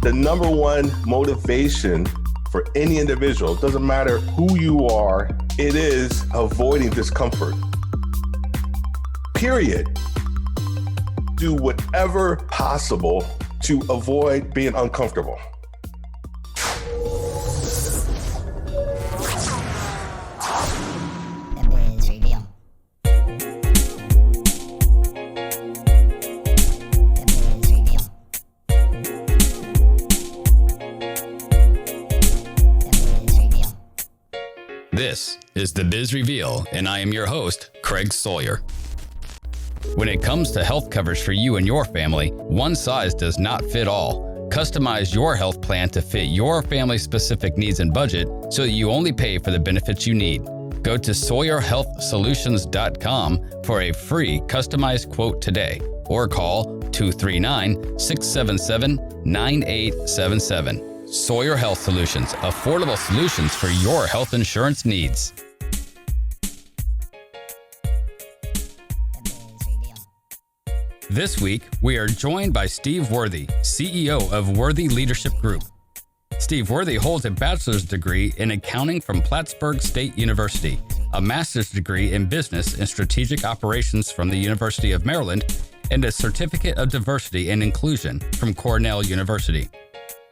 The number one motivation for any individual, doesn't matter who you are, it is avoiding discomfort. Period. Do whatever possible to avoid being uncomfortable. This is the Biz Reveal, and I am your host, Craig Sawyer. When it comes to health coverage for you and your family, one size does not fit all. Customize your health plan to fit your family's specific needs and budget so that you only pay for the benefits you need. Go to SawyerHealthSolutions.com for a free customized quote today, or call 239-677-9877. Sawyer Health Solutions, affordable solutions for your health insurance needs. This week, we are joined by Steve Worthy, CEO of Worthy Leadership Group. Steve Worthy holds a bachelor's degree in accounting from Plattsburgh State University, a master's degree in business and strategic operations from the University of Maryland, and a certificate of diversity and inclusion from Cornell University.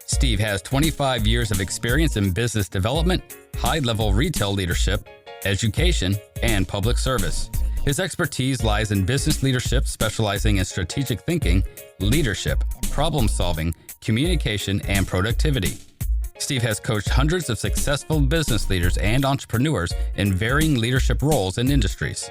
Steve has 25 years of experience in business development, high-level retail leadership, education, and public service. His expertise lies in business leadership, specializing in strategic thinking, leadership, problem-solving, communication, and productivity. Steve has coached hundreds of successful business leaders and entrepreneurs in varying leadership roles and industries.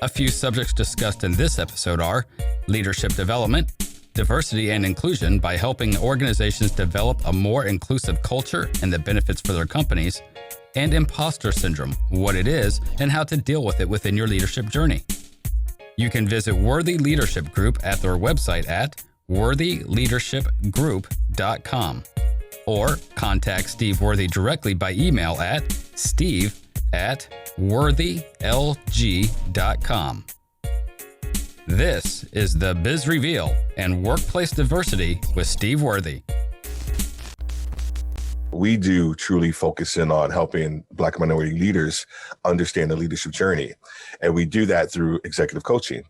A few subjects discussed in this episode are leadership development, diversity and inclusion by helping organizations develop a more inclusive culture and the benefits for their companies, and impostor syndrome, what it is and how to deal with it within your leadership journey. You can visit Worthy Leadership Group at their website at worthyleadershipgroup.com or contact Steve Worthy directly by email at steve@worthylg.com. This is the Biz Reveal and Workplace Diversity with Steve Worthy. We do truly focus in on helping Black minority leaders understand the leadership journey. And we do that through executive coaching.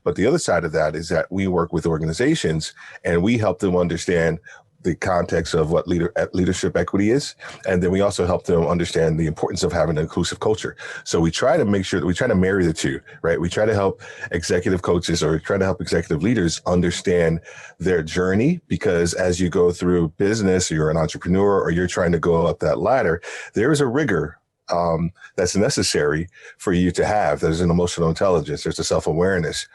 But the other side of that is that we work with organizations and we help them understand the context of what leadership equity is. And then we also help them understand the importance of having an inclusive culture. So we try to make sure that we try to marry the two, right? We try to help executive coaches or try to help executive leaders understand their journey, because as you go through business, you're an entrepreneur or you're trying to go up that ladder, there is a rigor that's necessary for you to have. There's an emotional intelligence, there's a self-awareness.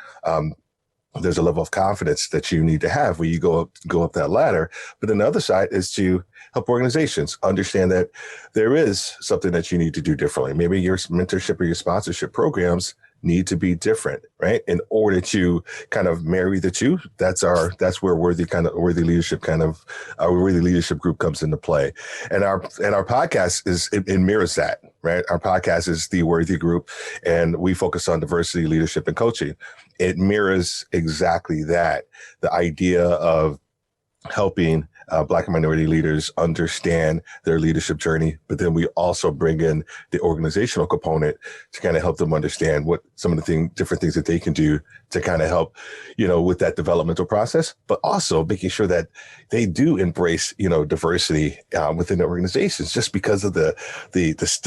There's a level of confidence that you need to have when you go up that ladder. But then the other side is to help organizations understand that there is something that you need to do differently. Maybe your mentorship or your sponsorship programs need to be different, right? In order to kind of marry the two, that's where Worthy Leadership Group comes into play. And our podcast it mirrors that, right? Our podcast is the Worthy Group, and we focus on diversity, leadership, and coaching. It mirrors exactly that, the idea of helping Black and minority leaders understand their leadership journey, but then we also bring in the organizational component to kind of help them understand what some of the different things that they can do to kind of help, with that developmental process, but also making sure that they do embrace, diversity within the organizations, just because of the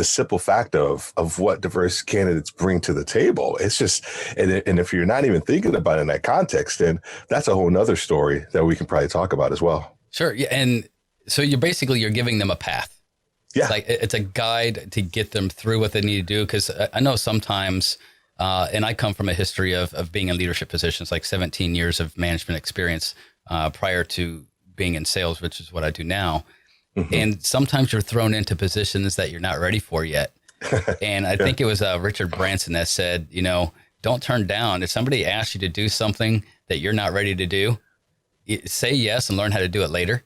simple fact of what diverse candidates bring to the table. It's just, and if you're not even thinking about it in that context, then that's a whole nother story that we can probably talk about as well. Sure. Yeah. And so you're giving them a path. Yeah. It's a guide to get them through what they need to do. Because I know sometimes, and I come from a history of being in leadership positions, like 17 years of management experience prior to being in sales, which is what I do now. Mm-hmm. And sometimes you're thrown into positions that you're not ready for yet. And I think it was Richard Branson that said, don't turn down. If somebody asks you to do something that you're not ready to do, say yes and learn how to do it later,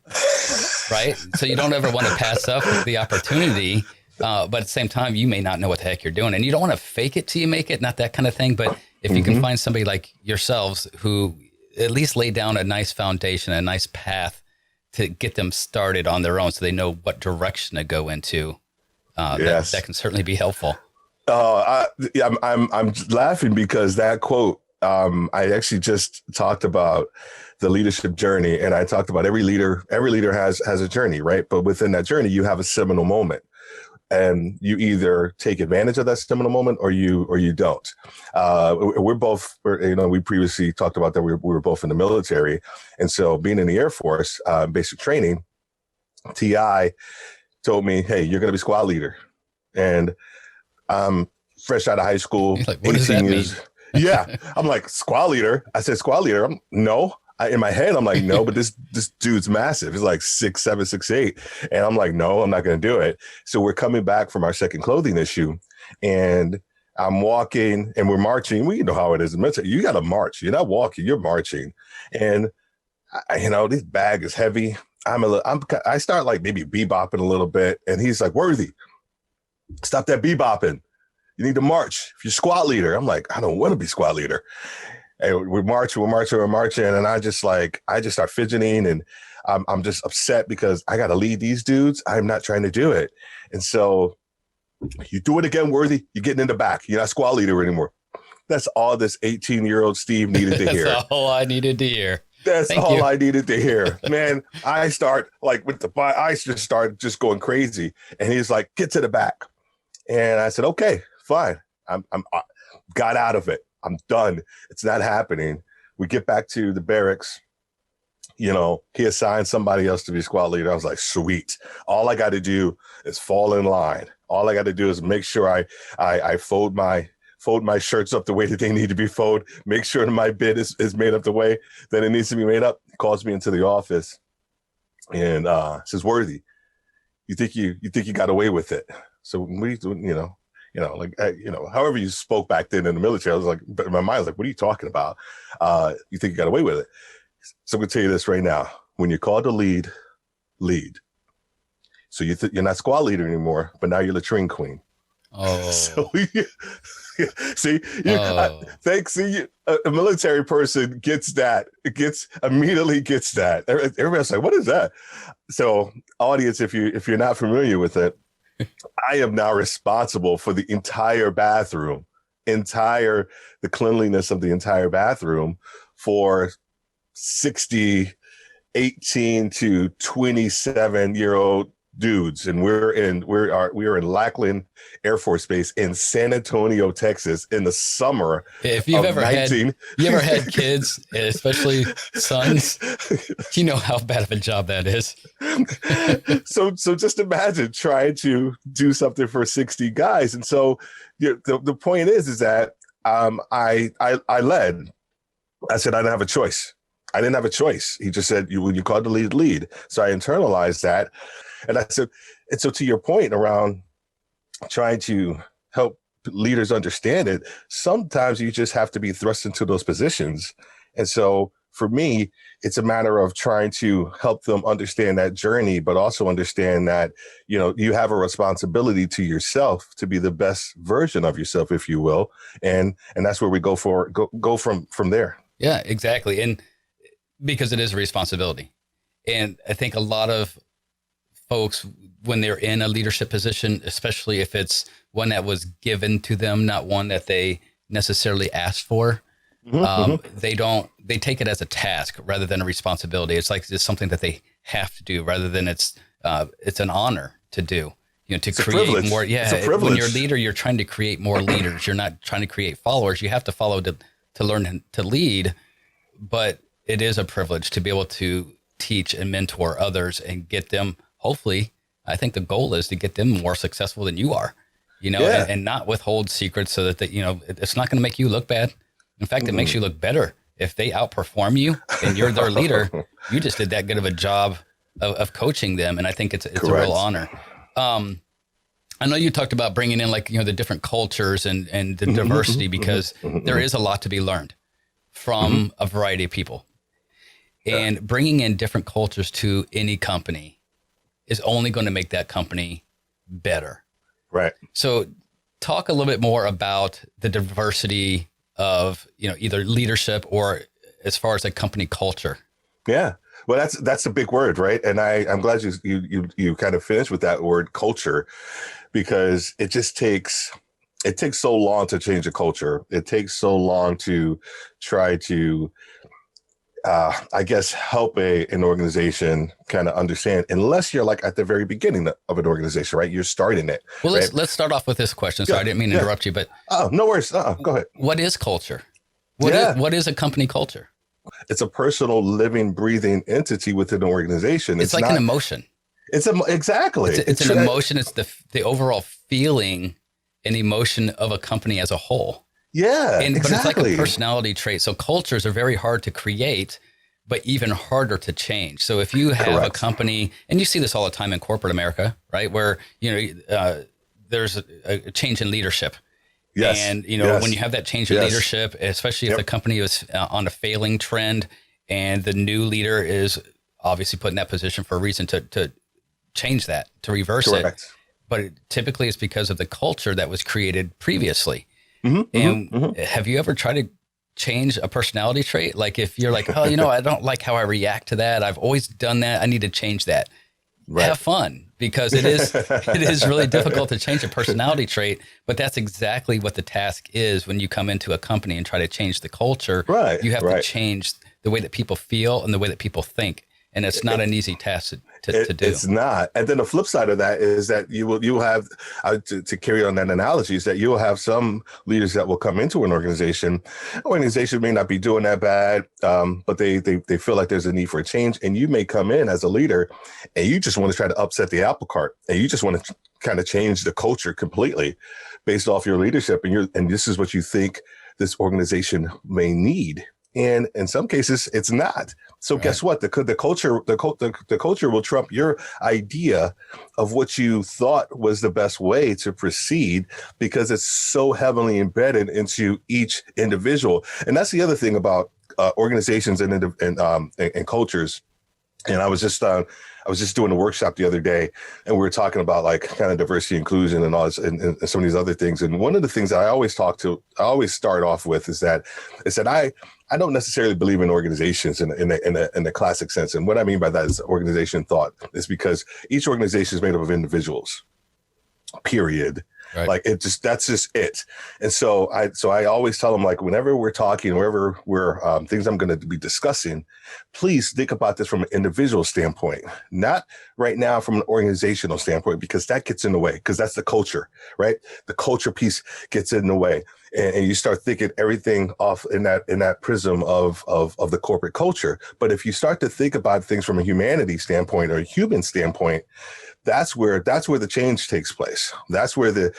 right? So you don't ever want to pass up the opportunity, but at the same time, you may not know what the heck you're doing. And you don't want to fake it till you make it, not that kind of thing. But if you can find somebody like yourselves who at least lay down a nice foundation, a nice path to get them started on their own so they know what direction to go into. Yes. That can certainly be helpful. I'm laughing because that quote, I actually just talked about the leadership journey, and I talked about every leader has a journey, right? But within that journey, you have a seminal moment, and you either take advantage of that seminal moment or you don't. We previously talked about that we were both in the military, and so being in the Air Force, basic training, TI told me, "Hey, you're going to be squad leader," and I'm fresh out of high school, Like, what does that mean? Yeah, I'm like, squad leader. I said squad leader. In my head, I'm like, no, but this dude's massive. He's like 6'7", 6'8", and I'm like, no, I'm not going to do it. So we're coming back from our second clothing issue, and I'm walking, and we're marching. We know how it is in military. You got to march. You're not walking. You're marching, and this bag is heavy. I start like maybe bebopping a little bit, and he's like, Worthy, stop that bebopping. You need to march. If you're squad leader, I'm like, I don't want to be squad leader. And we're marching, and I just start fidgeting, and I'm just upset because I got to lead these dudes. I'm not trying to do it, and so you do it again, Worthy. You're getting in the back. You're not squad leader anymore. That's all this 18-year-old Steve needed to hear. That's all I needed to hear. That's all I needed to hear. Man, I start like I just start just going crazy, and he's like, "Get to the back," and I said, "Okay, fine." I got out of it. I'm done. It's not happening. We get back to the barracks. He assigned somebody else to be squad leader. I was like, sweet. All I got to do is fall in line. All I got to do is make sure I fold my shirts up the way that they need to be folded. Make sure that my bid is made up the way that it needs to be made up. He calls me into the office and says, Worthy, you think you got away with it? So what are you doing? However you spoke back then in the military, I was like, but in my mind, I was like, what are you talking about? You think you got away with it? So I'm going to tell you this right now. When you're called to lead. So you're not squad leader anymore, but now you're latrine queen. Oh. So a military person immediately gets that. Everybody's like, what is that? So audience, if you're not familiar with it, I am now responsible for the entire bathroom, the cleanliness of the entire bathroom for 18 to 27-year-old dudes. And we are in Lackland Air Force Base in San Antonio, Texas in the summer. If you've ever had kids, especially sons, you know how bad of a job that is. So just imagine trying to do something for 60 guys. And so the point is that I led. I said I didn't have a choice. He just said, when you called to lead. So I internalized that. And I said, and so to your point around trying to help leaders understand it, sometimes you just have to be thrust into those positions. And so for me, it's a matter of trying to help them understand that journey, but also understand that, you have a responsibility to yourself to be the best version of yourself, if you will. And that's where we go from there. Yeah, exactly. And because it is a responsibility. And I think a lot of folks, when they're in a leadership position, especially if it's one that was given to them, not one that they necessarily asked for, they take it as a task rather than a responsibility. It's like it's something that they have to do rather than it's an honor to do, to create more. Yeah. It's a privilege. When you're a leader, you're trying to create more leaders. You're not trying to create followers. You have to follow to learn to lead, but it is a privilege to be able to teach and mentor others and get them. Hopefully, I think the goal is to get them more successful than you are, and not withhold secrets so that it's not going to make you look bad. In fact, it makes you look better. If they outperform you and you're their leader, you just did that good of a job of coaching them. And I think it's a real honor. I know you talked about bringing in the different cultures and the diversity, because there is a lot to be learned from a variety of people. And bringing in different cultures to any company is only going to make that company better. Right. So talk a little bit more about the diversity of, either leadership or as far as a company culture. Yeah. Well, that's a big word, right? And I'm glad you kind of finished with that word culture, because it takes so long to change a culture. It takes so long to try to I guess help an organization kind of understand, unless you're like at the very beginning of an organization, right? You're starting it. Well, right? let's start off with this question. Sorry, I didn't mean to interrupt you, but oh, no worries. Go ahead. What is culture? Yeah. What is a company culture? It's a personal, living, breathing entity within an organization. It's like not an emotion. Exactly. It's an emotion. It's the overall feeling and emotion of a company as a whole. Yeah, But it's like exactly. a personality trait. So cultures are very hard to create, but even harder to change. So if you have Correct. a company, and you see this all the time in corporate America, right, where there's a change in leadership. Yes. And Yes. when you have that change in Yes. leadership, especially if the company is on a failing trend, and the new leader is obviously put in that position for a reason to change that, to reverse Correct. it. But typically it's because of the culture that was created previously. Mm-hmm, Have you ever tried to change a personality trait? Like if you're like, oh, I don't like how I react to that. I've always done that. I need to change that. Right. Have fun, because it is really difficult to change a personality trait, but that's exactly what the task is when you come into a company and try to change the culture. Right. You have to change the way that people feel and the way that people think. And it's not an easy task to do. It's not. And then the flip side of that is that you will have to carry on that analogy, is that you will have some leaders that will come into an organization. Organization may not be doing that bad, but they feel like there's a need for a change. And you may come in as a leader and you just want to try to upset the apple cart, and you just want to kind of change the culture completely based off your leadership. And this is what you think this organization may need. And in some cases, it's not. So guess what? The culture will trump your idea of what you thought was the best way to proceed, because it's so heavily embedded into each individual. And that's the other thing about organizations and cultures. And I was just doing a workshop the other day, and we were talking about like kind of diversity, inclusion, and all this, and some of these other things. And one of the things that I always start off with is that I don't necessarily believe in organizations in the classic sense. And what I mean by that is organization thought, is because each organization is made up of individuals, period. Right. Like that's just it. And so I always tell them, like, whenever we're talking, wherever we're things I'm going to be discussing, please think about this from an individual standpoint, not right now from an organizational standpoint, because that gets in the way, because that's the culture, right? The culture piece gets in the way. And you start thinking everything off in that prism of the corporate culture. But if you start to think about things from a humanity standpoint or a human standpoint, that's where the change takes place. That's where the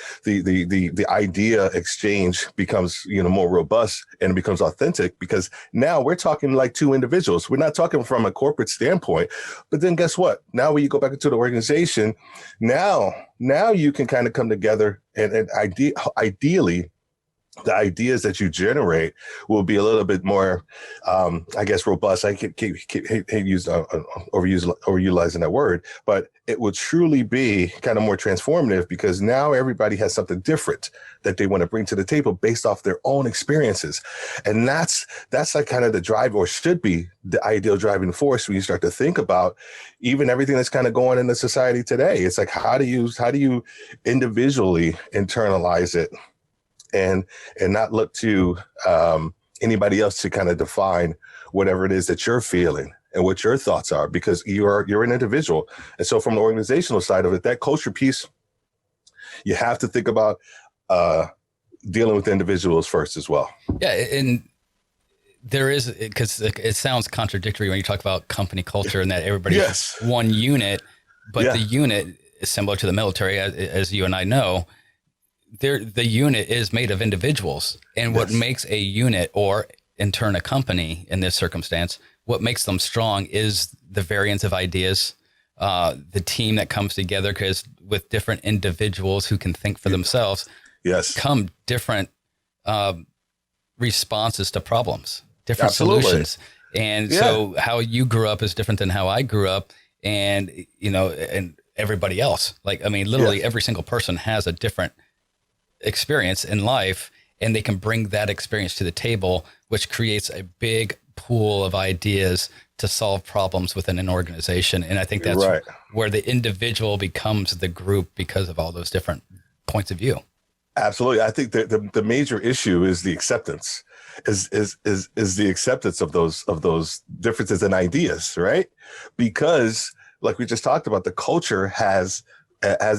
idea exchange becomes more robust, and it becomes authentic, because now we're talking like two individuals. We're not talking from a corporate standpoint. But then guess what? Now when you go back into the organization, now you can kind of come together, and ideally, the ideas that you generate will be a little bit more, I guess, robust. I hate overutilizing that word, but it will truly be kind of more transformative, because now everybody has something different that they want to bring to the table based off their own experiences. And that's like kind of the drive, or should be the ideal driving force, when you start to think about even everything that's kind of going in the society today. It's like, how do you individually internalize it, and not look to anybody else to kind of define whatever it is that you're feeling and what your thoughts are, because you're an individual. And so from the organizational side of it, that culture piece, you have to think about dealing with individuals first as well. Yeah, and there is, because it sounds contradictory when you talk about company culture and that everybody's one unit, but the unit is similar to the military, as you and I know. The unit is made of individuals, and what makes a unit, or in turn a company in this circumstance, what makes them strong is the variance of ideas, the team that comes together, because with different individuals who can think for themselves, come different responses to problems, different solutions. And so how you grew up is different than how I grew up, and and everybody else. Like, I mean, literally every single person has a different experience in life, and they can bring that experience to the table, which creates a big pool of ideas to solve problems within an organization. And I think that's Right. where the individual becomes the group because of all those different points of view. Absolutely. I think that the major issue is the acceptance, is the acceptance of those differences in ideas, right? Because like we just talked about, the culture has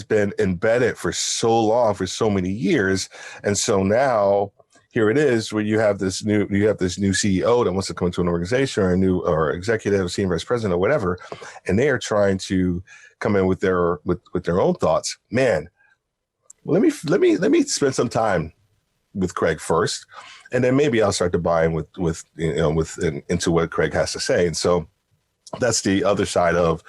been embedded for so long, for so many years. And so now here it is where you have this new CEO that wants to come into an organization, or executive, senior vice president or whatever, and they are trying to come in with their own thoughts. Man, let me spend some time with Craig first, and then maybe I'll start to buy in into what Craig has to say. And so that's the other side of,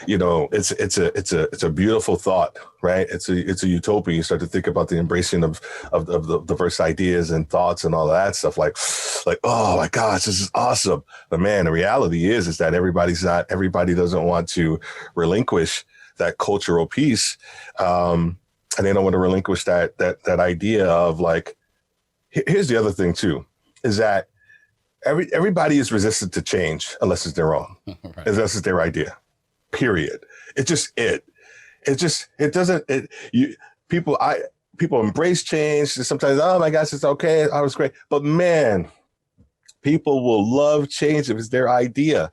it's a beautiful thought, right? It's a utopia. You start to think about the embracing of the diverse ideas and thoughts and all of that stuff. Like, oh my gosh, this is awesome. But man, the reality is that everybody doesn't want to relinquish that cultural piece. And they don't want to relinquish that idea of like, here's the other thing too, is that everybody is resistant to change unless it's their own, right. Unless it's their idea, period. People embrace change. Sometimes, oh my gosh, it's okay. I was great. But man, people will love change if it's their idea.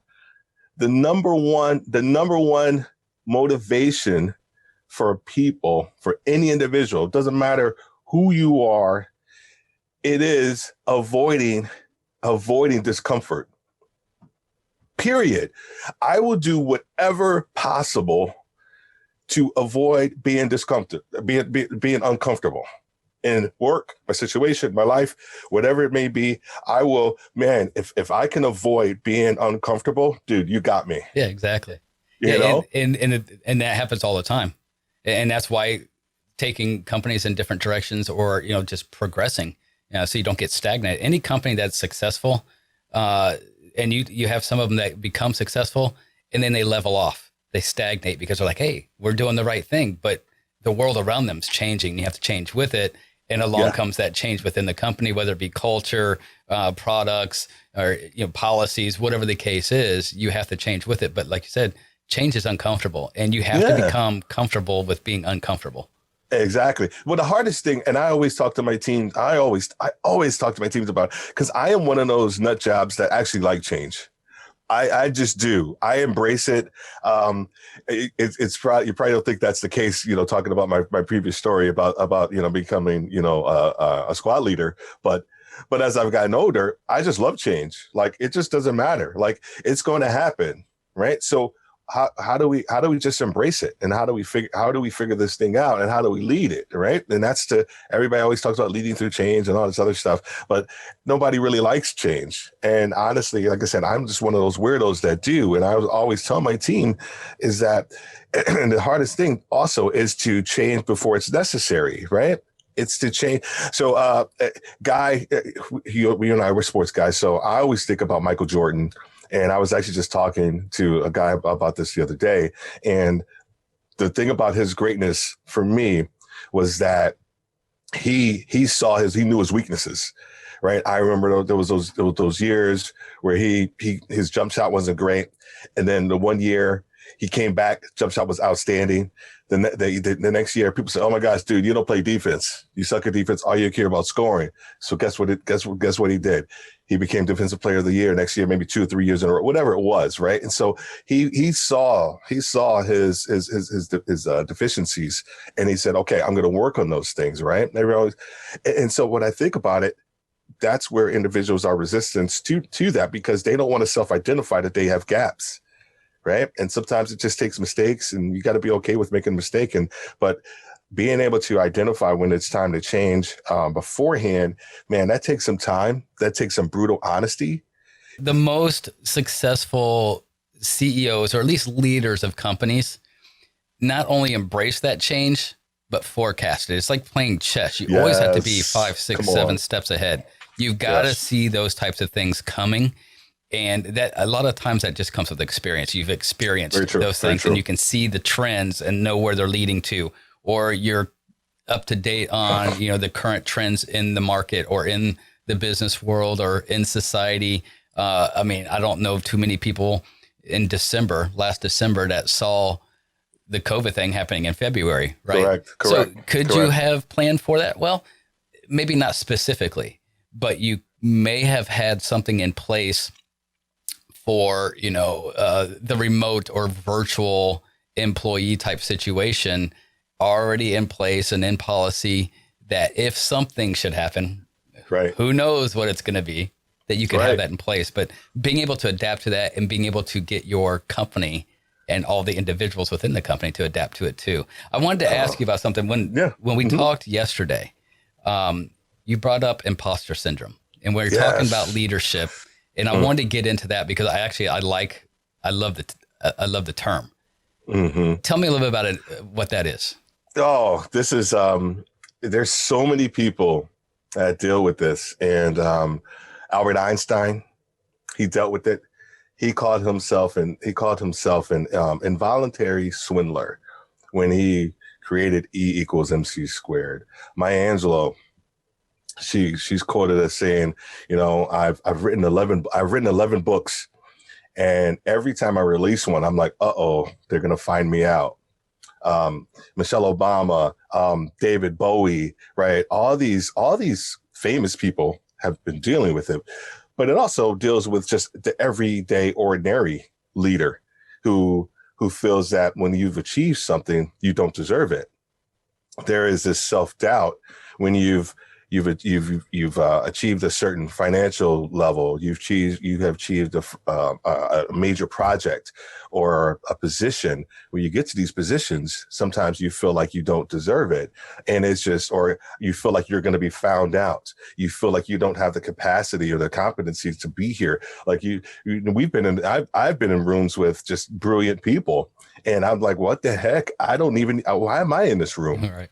The number one motivation for people, for any individual, it doesn't matter who you are, it is avoiding discomfort. Period. I will do whatever possible to avoid being being uncomfortable in work, my situation, my life, whatever it may be. I will, man, if I can avoid being uncomfortable, dude, you got me. Yeah, exactly. You know? And that happens all the time. And that's why taking companies in different directions, or, just progressing, so you don't get stagnant. Any company that's successful, and you have some of them that become successful and then they level off, they stagnate because they're like, hey, we're doing the right thing, but the world around them is changing. You have to change with it. And along comes that change within the company, whether it be culture, products, or policies, whatever the case is, you have to change with it. But like you said, change is uncomfortable, and you have to become comfortable with being uncomfortable. Exactly. Well, the hardest thing, and I always talk to my team, I always talk to my teams about, because I am one of those nut jobs that actually like change. I just do. I embrace it. It's probably, you probably don't think that's the case, talking about my previous story about becoming, a squad leader. But as I've gotten older, I just love change. Like, it just doesn't matter. Like, it's going to happen. Right. So how do we just embrace it, and how do we figure this thing out, and how do we lead it, right? And that's everybody always talks about leading through change and all this other stuff, but nobody really likes change. And honestly, like I said, I'm just one of those weirdos that do. And I always tell my team is that, and the hardest thing also is to change before it's necessary, right? It's to change. So, Guy, we and I were sports guys, so I always think about Michael Jordan. And I was actually just talking to a guy about this the other day. And the thing about his greatness for me was that he knew his weaknesses, right? I remember there was those years where his jump shot wasn't great. And then the one year he came back, jump shot was outstanding. Then the next year, people said, "Oh my gosh, dude, you don't play defense. You suck at defense. All you care about scoring." So guess what he did? He became defensive player of the year next year, maybe 2 or 3 years in a row, whatever it was, right? And so he saw his deficiencies, and he said, "Okay, I'm going to work on those things," right? And so when I think about it, that's where individuals are resistant to that, because they don't want to self-identify that they have gaps. Right. And sometimes it just takes mistakes, and you got to be okay with making a mistake. But being able to identify when it's time to change beforehand, man, that takes some time. That takes some brutal honesty. The most successful CEOs, or at least leaders of companies, not only embrace that change, but forecast it. It's like playing chess. You always have to be 5, 6, 7 steps ahead. You've got to see those types of things coming. And that a lot of times that just comes with experience. You've experienced those things, and you can see the trends and know where they're leading to, or you're up to date on, the current trends in the market or in the business world or in society. I mean, I don't know too many people in last December, that saw the COVID thing happening in February, right? Correct. So could you Correct. have planned for that? Well, maybe not specifically, but you may have had something in place for, the remote or virtual employee type situation already in place and in policy, that if something should happen, Right. who knows what it's going to be, that you could have that in place. But being able to adapt to that and being able to get your company and all the individuals within the company to adapt to it too. I wanted to ask you about something. When we talked yesterday, you brought up imposter syndrome, and we were talking about leadership, and I wanted to get into that because I love the term. Tell me a little bit about it, what that is. Oh, this is, there's so many people that deal with this. And Albert Einstein, he dealt with it. He called himself an involuntary swindler when he created E equals MC squared. Maya Angelou, she's quoted as saying, I've written 11 books, and every time I release one, I'm like, they're gonna find me out. Michelle Obama, David Bowie, right? All these famous people have been dealing with it, but it also deals with just the everyday ordinary leader who feels that when you've achieved something, you don't deserve it. There is this self-doubt when you've achieved a certain financial level, you have achieved a major project or a position. When you get to these positions, sometimes you feel like you don't deserve it, and it's just, or you feel like you're going to be found out. You feel like you don't have the capacity or the competency to be here. Like I've been in rooms with just brilliant people, and I'm like, what the heck? Why am I in this room? All right.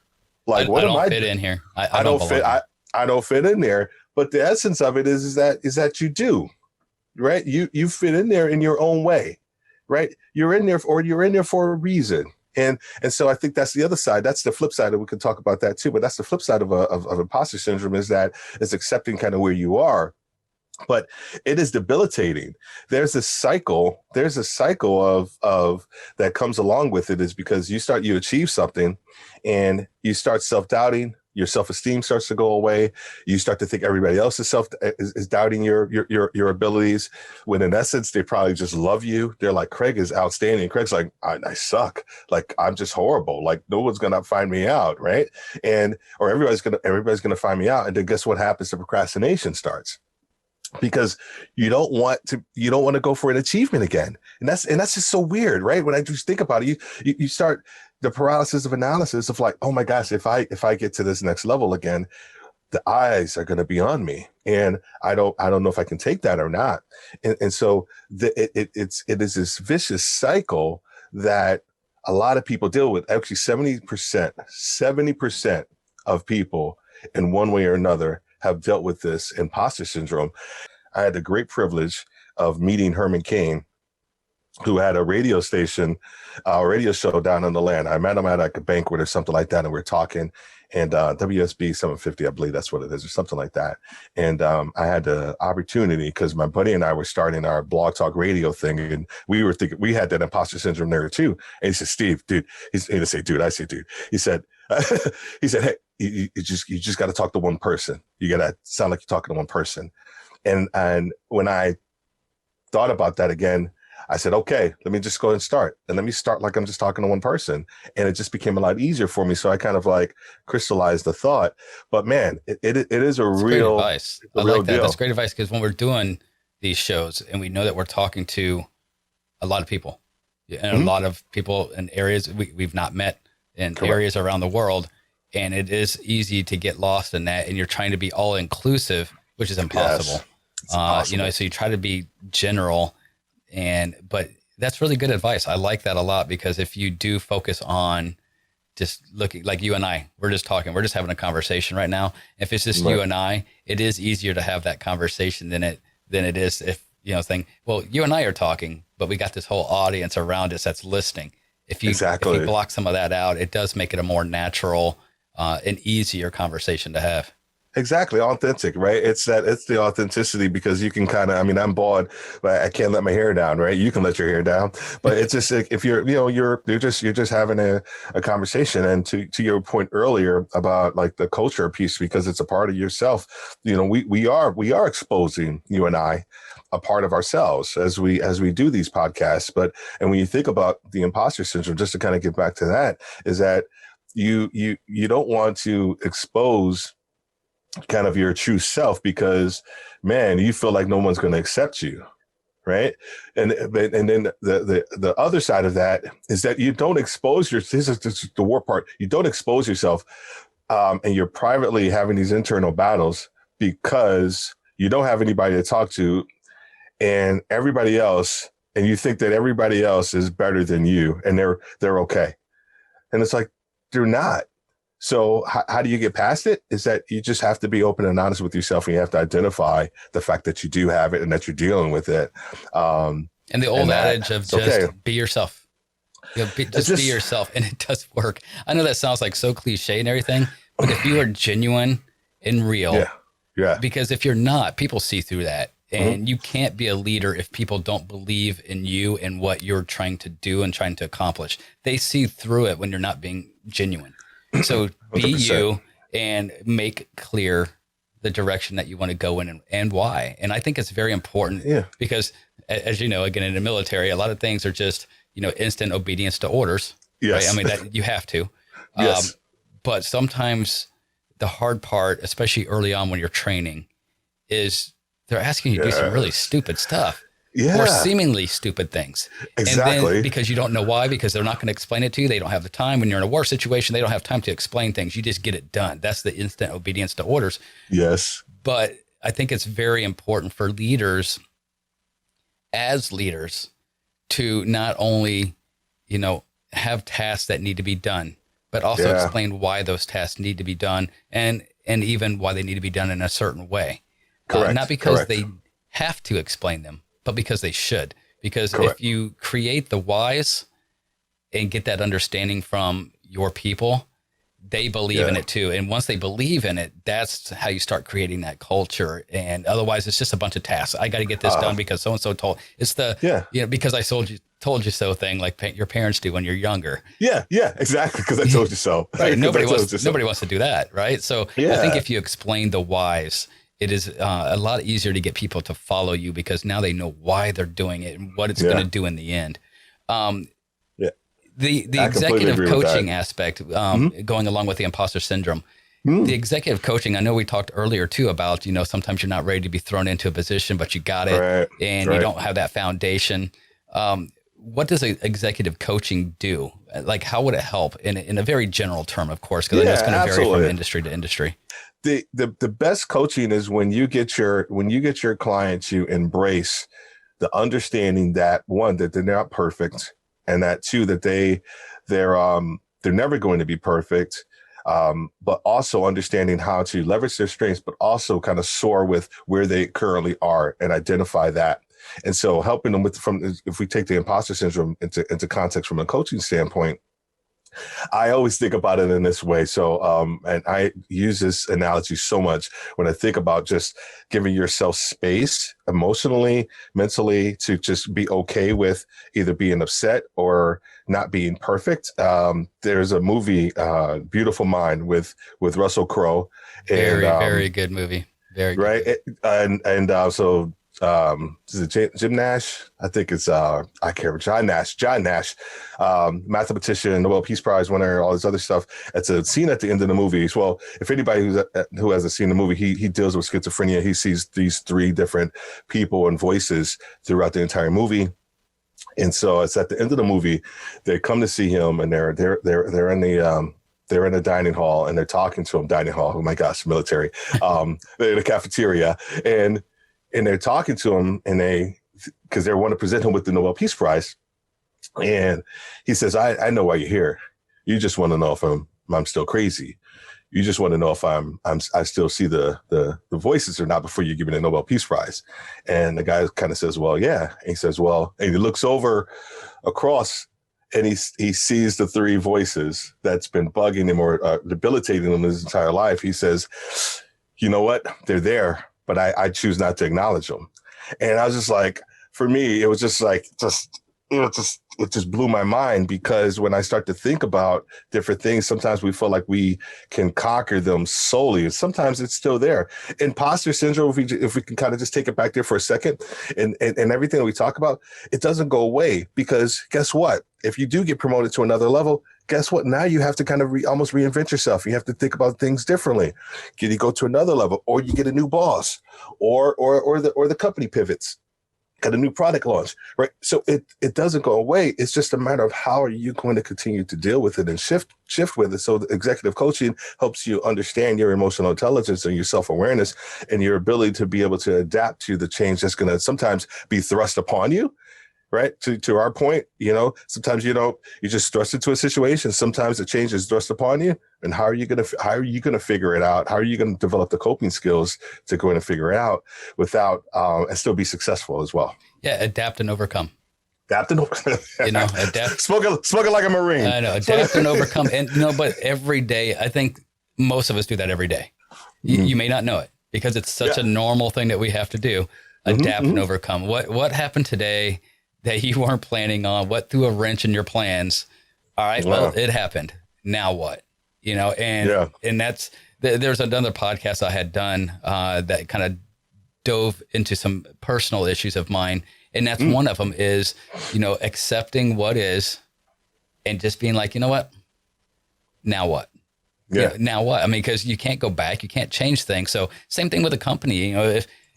Like, what I am don't I fit in here. I don't fit. I don't fit in there. But the essence of it is that you do, right? You fit in there in your own way, right? You're in there for a reason. And so I think that's the other side. That's the flip side, and we can talk about that too. But that's the flip side of imposter syndrome, is that it's accepting kind of where you are. But it is debilitating. There's a cycle of that comes along with it, is because you achieve something and you start self-doubting. Your self-esteem starts to go away. You start to think everybody else is doubting your abilities, when in essence, they probably just love you. They're like, Craig is outstanding. Craig's like, I suck. Like, I'm just horrible. Like, no one's going to find me out. Right. Or everybody's going to find me out. And then guess what happens? The procrastination starts, because you don't want to go for an achievement again. And that's just so weird, right? When I just think about it, you start the paralysis of analysis of like, oh my gosh, if I get to this next level again, the eyes are going to be on me, and I don't know if I can take that or not. And so it is this vicious cycle that a lot of people deal with. Actually, 70% of people in one way or another have dealt with this imposter syndrome. I had the great privilege of meeting Herman Cain, who had a radio station, a radio show down on the land. I met him at like a banquet or something like that, and we were talking, and WSB 750, I believe that's what it is, or something like that. And I had the opportunity, because my buddy and I were starting our Blog Talk Radio thing, and we were thinking we had that imposter syndrome there too. And he said, Steve, dude, he didn't say dude, I say dude. He said, hey, you just got to talk to one person. You got to sound like you're talking to one person. And when I thought about that again, I said, okay, let me just go and start. And let me start like I'm just talking to one person. And it just became a lot easier for me. So I kind of like crystallized the thought. But man, it is That's real great advice. I like that. Deal. That's great advice, because when we're doing these shows and we know that we're talking to a lot of people, and a lot of people in areas we've not met, in Correct. Areas around the world. And it is easy to get lost in that. And you're trying to be all inclusive, which is impossible. Yes, so you try to be general, but that's really good advice. I like that a lot, because if you do focus on just looking, like you and I, we're just talking, we're just having a conversation right now. If it's just you and I, it is easier to have that conversation than it is if, saying, well, you and I are talking, but we got this whole audience around us that's listening. If you block some of that out, it does make it a more natural and easier conversation to have. Exactly. Authentic, right? It's the authenticity, because you can kind of, I mean, I'm bald, but I can't let my hair down, right? You can let your hair down, but it's just like, if you're, you're just having a conversation. And to your point earlier about like the culture piece, because it's a part of yourself, we are exposing, you and I, a part of ourselves as we do these podcasts. And when you think about the imposter syndrome, just to kind of get back to that, is that you don't want to expose kind of your true self, because, man, you feel like no one's going to accept you, right? And then the other side of that is that you don't expose this is the war part. You don't expose yourself, and you're privately having these internal battles because you don't have anybody to talk to, and everybody else, and you think that everybody else is better than you, and they're okay, and it's like they're not. So how do you get past it? Is that you just have to be open and honest with yourself, and you have to identify the fact that you do have it and that you're dealing with it. And the old adage of just be yourself. Be yourself, and it does work. I know that sounds like so cliche and everything, but if you are genuine and real, yeah. Because if you're not, people see through that, and you can't be a leader if people don't believe in you and what you're trying to do and trying to accomplish. They see through it when you're not being genuine. So be 100%. You and make clear the direction that you want to go in and why. And I think it's very important because, as you know, again, in the military, a lot of things are just, instant obedience to orders. Yes. Right? I mean, that you have to. Yes. But sometimes the hard part, especially early on when you're training, is they're asking you to do some really stupid stuff. Or seemingly stupid things. Exactly. And then because you don't know why, because they're not going to explain it to you. They don't have the time. When you're in a war situation, they don't have time to explain things. You just get it done. That's the instant obedience to orders. Yes. But I think it's very important for leaders, as leaders, to not only, have tasks that need to be done, but also explain why those tasks need to be done, and even why they need to be done in a certain way. Correct. Not because they have to explain them, but because they should. Because if you create the whys and get that understanding from your people, they believe in it too. And once they believe in it, that's how you start creating that culture. And otherwise, it's just a bunch of tasks. I got to get this done because so-and-so told. It's the, because I told you so thing, like your parents do when you're younger. Yeah, exactly. Because I told you so. Right. Nobody wants to do that. Right. So I think if you explain the whys, it is a lot easier to get people to follow you, because now they know why they're doing it and what it's going to do in the end. The executive coaching aspect, going along with the imposter syndrome, the executive coaching, I know we talked earlier too about, sometimes you're not ready to be thrown into a position, but you got it and you don't have that foundation. What does executive coaching do? Like, how would it help in a very general term, of course, because I know it's going to vary from industry to industry. The best coaching is when you get your client to embrace the understanding that, one, that they're not perfect, and that, two, that they're never going to be perfect, but also understanding how to leverage their strengths, but also kind of soar with where they currently are and identify that. And so helping them if we take the imposter syndrome into context from a coaching standpoint, I always think about it in this way. So, and I use this analogy so much when I think about just giving yourself space emotionally, mentally, to just be okay with either being upset or not being perfect. There's a movie, Beautiful Mind, with Russell Crowe. Very good movie. Very good. Right. So is it Jim Nash? I think it's I can't remember. John Nash, mathematician, Nobel Peace Prize winner, all this other stuff. It's a scene at the end of the movie. Well, if anybody who hasn't seen the movie, he deals with schizophrenia. He sees these three different people and voices throughout the entire movie. And so it's at the end of the movie, they come to see him, and they're in the dining hall, and they're talking to him. Dining hall. Oh my gosh, military. They're in the cafeteria, and they're talking to him, and because they want to present him with the Nobel Peace Prize. And he says, I know why you're here. You just want to know if I'm still crazy. You just want to know if I still see the voices or not before you give me the Nobel Peace Prize. And the guy kind of says, well, yeah. And he says, well, and he looks over across, and he sees the three voices that's been bugging him or debilitating him his entire life. He says, you know what? They're there, but I choose not to acknowledge them. And I was just like, for me, it was just like, it just blew my mind, because when I start to think about different things, sometimes we feel like we can conquer them solely, and sometimes it's still there. Impostor syndrome, if we can kind of just take it back there for a second, and everything that we talk about, it doesn't go away, because guess what? If you do get promoted to another level, guess what? Now you have to kind of almost reinvent yourself. You have to think about things differently. You go to another level, or you get a new boss, or the company pivots, got a new product launch, right? So it doesn't go away. It's just a matter of how are you going to continue to deal with it and shift with it. So the executive coaching helps you understand your emotional intelligence and your self-awareness and your ability to be able to adapt to the change that's going to sometimes be thrust upon you. Right. To our point, sometimes, you're just thrust into a situation. Sometimes the change is thrust upon you. And how are you going to figure it out? How are you going to develop the coping skills to go in and figure it out without and still be successful as well? Yeah. Adapt and overcome. Adapt and overcome. Adapt. Smoking like a Marine. I know. Adapt and overcome. And but every day, I think most of us do that every day. You may not know it because it's such a normal thing that we have to do. Adapt and overcome. What happened today that you weren't planning on? What threw a wrench in your plans? All right, well, it happened. Now what? And that's, there's another podcast I had done that kind of dove into some personal issues of mine. And that's one of them is, accepting what is and just being like, you know what? Now what? Yeah. Now what? I mean, because you can't go back. You can't change things. So same thing with a company,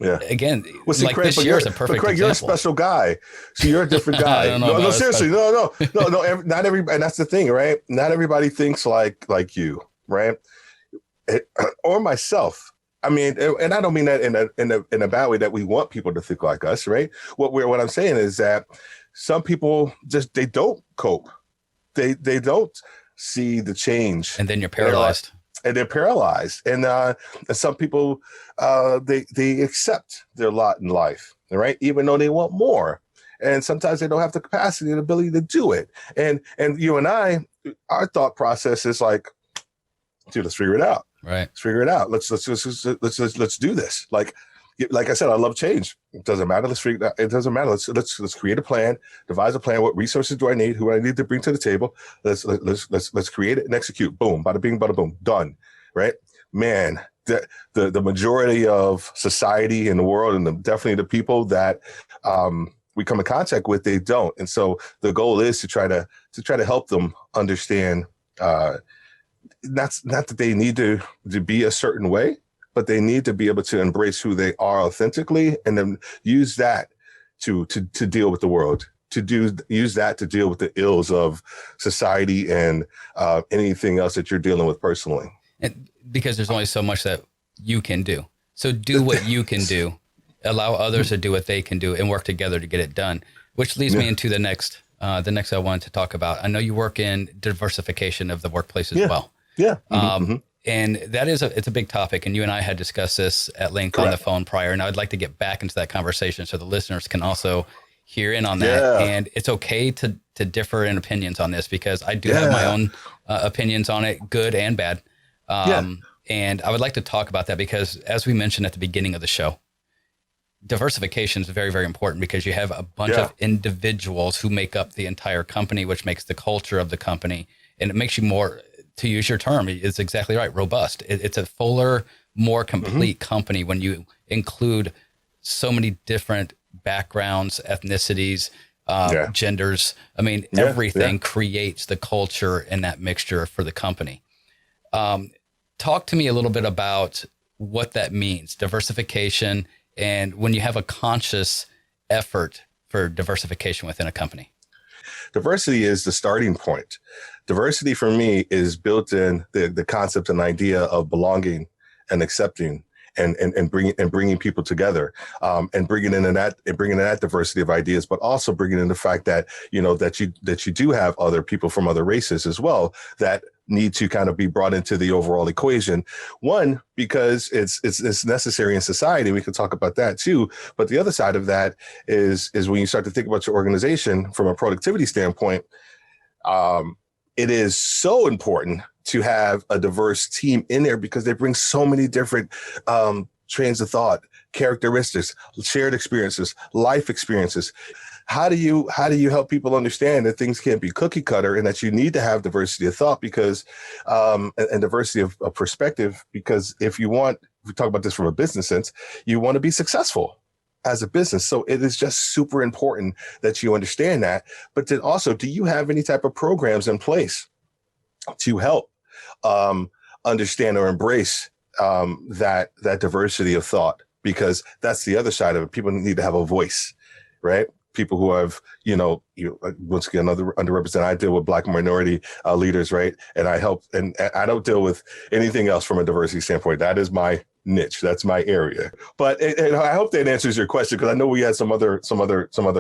Again, like Craig, this year is a perfect Craig, example. You're a special guy. So you're a different guy. No, seriously. No. Not everybody. And that's the thing, right? Not everybody thinks like you, right? Or myself. I mean, and I don't mean that in a bad way, that we want people to think like us, right? What I'm saying is that some people they don't cope. They don't see the change. And then you're paralyzed. And they're paralyzed. And some people, they accept their lot in life, right? Even though they want more. And sometimes they don't have the capacity and ability to do it. And you and I, our thought process is like, dude, let's figure it out. Right. Let's figure it out. Let's do this. Like I said, I love change. It doesn't matter. Let's figure it out. It doesn't matter. Let's create a plan, devise a plan. What resources do I need? Who do I need to bring to the table? Let's create it and execute. Boom, bada bing, bada boom, done. Right, man. The majority of society in the world, and definitely the people that we come in contact with, they don't. And so the goal is to try to help them understand. Not that they need to be a certain way, but they need to be able to embrace who they are authentically, and then use that to deal with the world, use that to deal with the ills of society and anything else that you're dealing with personally. And because there's only so much that you can do. So do what you can do, allow others to do what they can do, and work together to get it done, which leads me into the next I wanted to talk about. I know you work in diversification of the workplace as well. Yeah. And that it's a big topic, and you and I had discussed this at length on the phone prior, and I would like to get back into that conversation so the listeners can also hear in on that. Yeah. And it's okay to differ in opinions on this, because I do have my own opinions on it, good and bad. And I would like to talk about that because, as we mentioned at the beginning of the show, diversification is very, very important, because you have a bunch of individuals who make up the entire company, which makes the culture of the company, and it makes you more, to use your term, it's exactly right, robust. It's a fuller, more complete company when you include so many different backgrounds, ethnicities, genders. I mean, everything creates the culture and that mixture for the company. Talk to me a little bit about what that means, diversification, and when you have a conscious effort for diversification within a company. Diversity is the starting point. Diversity for me is built in the concept and idea of belonging and accepting and bringing people together, and bringing in that diversity of ideas, but also bringing in the fact that that you do have other people from other races as well that need to kind of be brought into the overall equation. One, because it's necessary in society. We can talk about that too. But the other side of that is when you start to think about your organization from a productivity standpoint, it is so important to have a diverse team in there because they bring so many different trains of thought, characteristics, shared experiences, life experiences. How do you help people understand that things can't be cookie cutter and that you need to have diversity of thought because and diversity of perspective? Because if we talk about this from a business sense, you want to be successful as a business. So it is just super important that you understand that. But then also, do you have any type of programs in place to help understand or embrace that diversity of thought? Because that's the other side of it. People need to have a voice, right? People who have, once again, underrepresented. I deal with Black minority leaders, right? And I help, and I don't deal with anything else from a diversity standpoint. That is my niche. That's my area. But and I hope that answers your question, because I know we had some other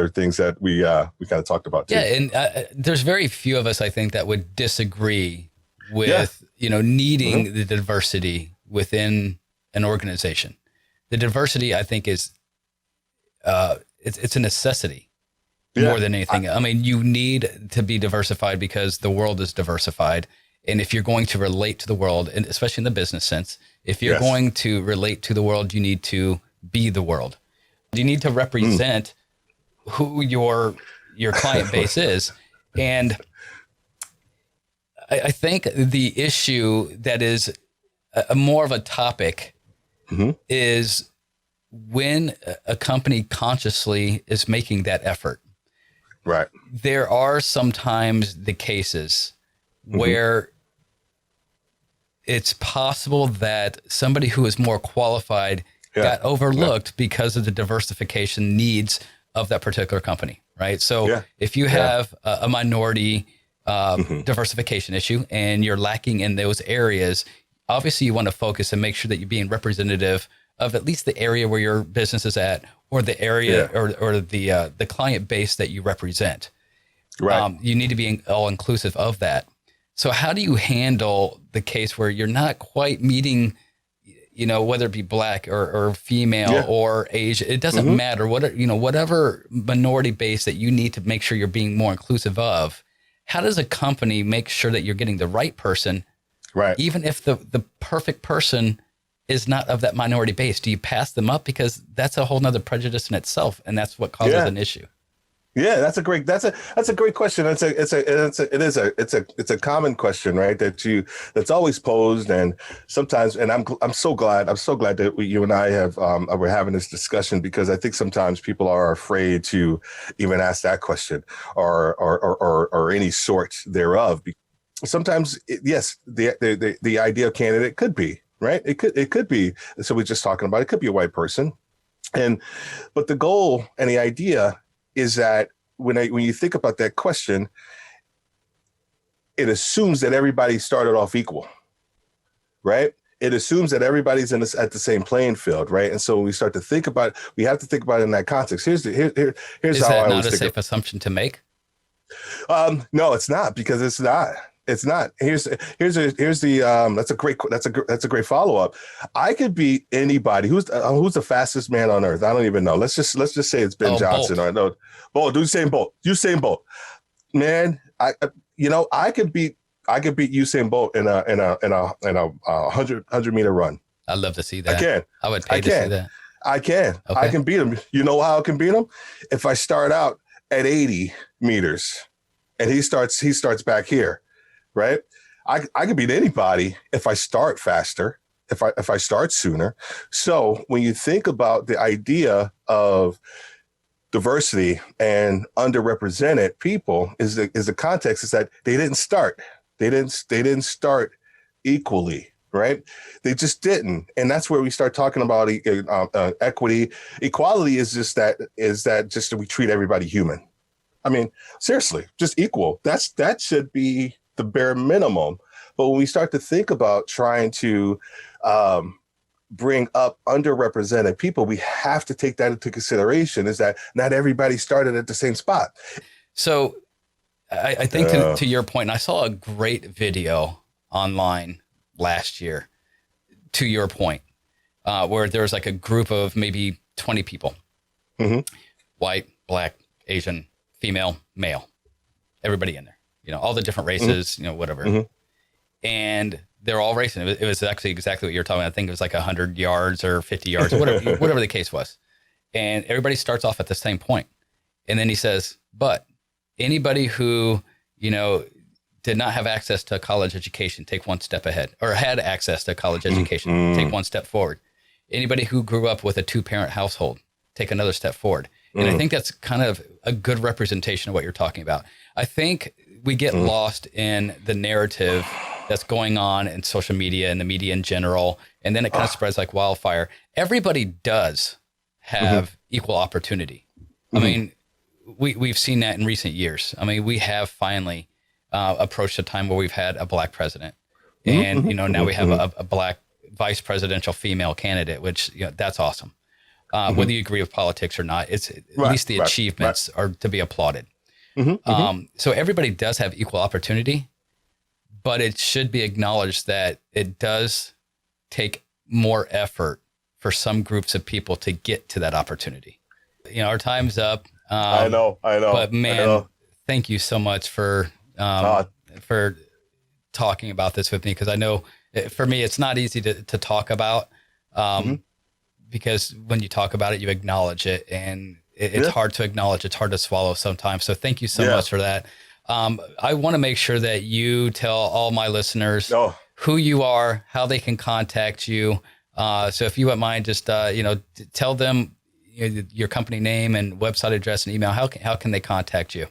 things that we kind of talked about too. Yeah, and there's very few of us, I think, that would disagree with needing the diversity within an organization. The diversity, I think, is it's a necessity more than anything. I mean, you need to be diversified because the world is diversified. And if you're going to relate to the world, and especially in the business sense, if you're going to relate to the world, you need to be the world. You need to represent who your client base is. And I think the issue that is more of a topic is when a company consciously is making that effort. Right. There are sometimes the cases where it's possible that somebody who is more qualified got overlooked because of the diversification needs of that particular company, right? So if you have a minority diversification issue and you're lacking in those areas, obviously you want to focus and make sure that you're being representative of at least the area where your business is at, or the area or the client base that you represent. Right. You need to be all inclusive of that. So how do you handle the case where you're not quite meeting, whether it be Black or female or Asian, it doesn't matter, whatever minority base that you need to make sure you're being more inclusive of. How does a company make sure that you're getting the right person, right? Even if the perfect person is not of that minority base? Do you pass them up? Because that's a whole nother prejudice in itself, and that's what causes an issue. Yeah, that's a great question. It's a common question, right? That's always posed, and sometimes, and I'm so glad that you and I we're having this discussion, because I think sometimes people are afraid to even ask that question or any sort thereof. Sometimes, the ideal candidate could be, right? It could be. So we're just talking about, it could be a white person, but the goal and the idea is that when you think about that question, it assumes that everybody started off equal, right? It assumes that everybody's at the same playing field, right? And so when we start to think about it, we have to think about it in that context. Here's is how that I not always a think safe assumption to make? No, it's not, because it's not. It's not. Here's the that's a great follow up. I could beat anybody. Who's the fastest man on earth? I don't even know. Let's just say it's Ben Johnson. Bolt. Or no, Bolt. Usain Bolt. Man, I could beat Usain Bolt in a 100 meter run. I'd love to see that. I can. I would pay to see that. I can. Okay. I can beat him. You know how I can beat him? If I start out at 80 meters and he starts back here. Right. I can beat anybody if I start faster, if I start sooner. So when you think about the idea of diversity and underrepresented people, is the context is that they didn't start equally. Right. They just didn't. And that's where we start talking about equity. Equality is just that we treat everybody human. I mean, seriously, just equal. That should be the bare minimum. But when we start to think about trying to bring up underrepresented people, we have to take that into consideration, is that not everybody started at the same spot. So I think to your point, and I saw a great video online last year, to your point, where there was like a group of maybe 20 people, white, Black, Asian, female, male, everybody in there. all the different races, whatever. Mm-hmm. And they're all racing. It was actually exactly what you're talking about. I think it was like 100 yards or 50 yards, whatever the case was. And everybody starts off at the same point. And then he says, but anybody who, did not have access to a college education, take one step ahead, or had access to a college education, take one step forward. Anybody who grew up with a 2-parent household, take another step forward. And I think that's kind of a good representation of what you're talking about. I think we get lost in the narrative that's going on in social media and the media in general. And then it kind of spreads like wildfire. Everybody does have equal opportunity. I mean, we've seen that in recent years. I mean, we have finally approached a time where we've had a black president, and now we have a black vice presidential female candidate, which that's awesome. Whether you agree with politics or not, it's at least the achievements are to be applauded. So everybody does have equal opportunity, but it should be acknowledged that it does take more effort for some groups of people to get to that opportunity. Our time's up. I know. But man, thank you so much for talking about this with me, because I know for me it's not easy to talk about, because when you talk about it, you acknowledge it, and it's hard to acknowledge. It's hard to swallow sometimes. So thank you so much for that. I want to make sure that you tell all my listeners who you are, how they can contact you. So if you wouldn't mind, just tell them your company name and website address and email. How can they contact you?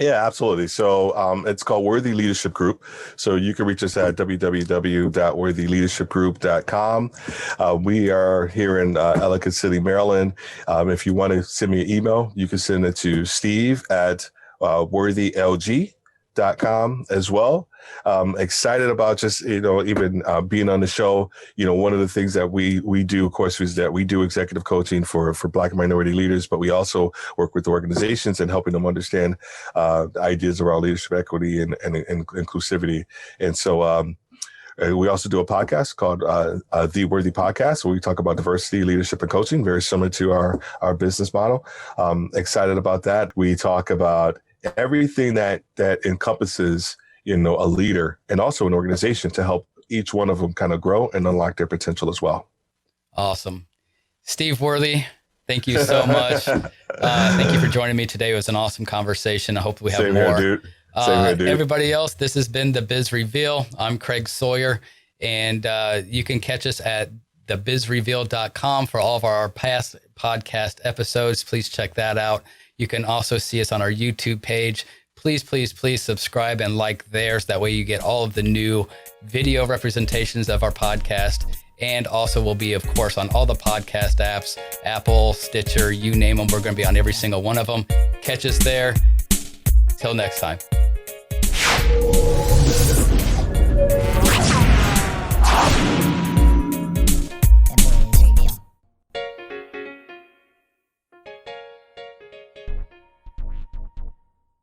Yeah, absolutely. So it's called Worthy Leadership Group. So you can reach us at www.worthyleadershipgroup.com. We are here in Ellicott City, Maryland. If you want to send me an email, you can send it to steve@worthylg.com as well. Excited about just, even being on the show. One of the things that we do, of course, is that we do executive coaching for Black and minority leaders, but we also work with organizations and helping them understand ideas around leadership equity and inclusivity. And so we also do a podcast called The Worthy Podcast, where we talk about diversity, leadership, and coaching, very similar to our business model. Excited about that. We talk about everything that encompasses a leader and also an organization to help each one of them kind of grow and unlock their potential as well. Awesome. Steve Worthy, thank you so much. Thank you for joining me today. It was an awesome conversation. I hope we have Same more. Here, dude. Same here, dude. Everybody else, this has been The Biz Reveal. I'm Craig Sawyer, and you can catch us at thebizreveal.com for all of our past podcast episodes. Please check that out. You can also see us on our YouTube page. Please, please, please subscribe and like there, so that way you get all of the new video representations of our podcast. And also we'll be, of course, on all the podcast apps, Apple, Stitcher, you name them. We're going to be on every single one of them. Catch us there. Till next time.